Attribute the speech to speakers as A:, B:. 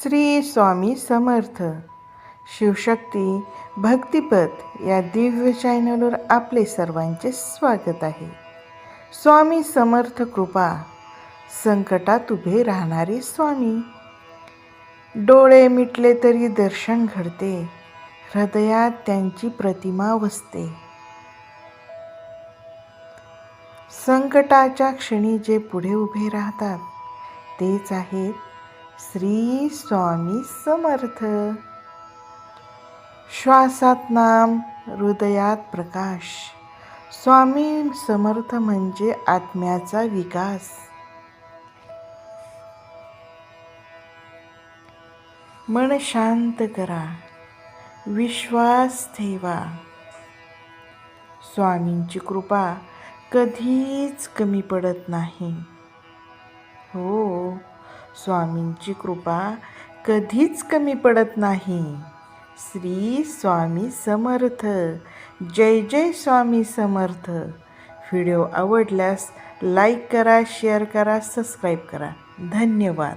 A: श्री स्वामी समर्थ शिवशक्ती भक्तिपथ या दिव्य चॅनलवर आपले सर्वांचे स्वागत आहे. स्वामी समर्थ कृपा संकटात उभे राहणारे स्वामी. डोळे मिटले तरी दर्शन घडते, हृदयात त्यांची प्रतिमा वसते. संकटाच्या क्षणी जे पुढे उभे राहतात तेच आहेत श्री स्वामी समर्थ. श्वासात नाम, हृदयात प्रकाश. स्वामी समर्थ म्हणजे आत्म्याचा विकास. मन शांत करा, विश्वास ठेवा. स्वामींची कृपा कधीच कमी पडत नाही. हो, स्वामींची कृपा कधीच कमी पडत नाही. श्री स्वामी समर्थ. जय जय स्वामी समर्थ. व्हिडिओ आवडल्यास लाईक करा, शेअर करा, सबस्क्राईब करा. धन्यवाद.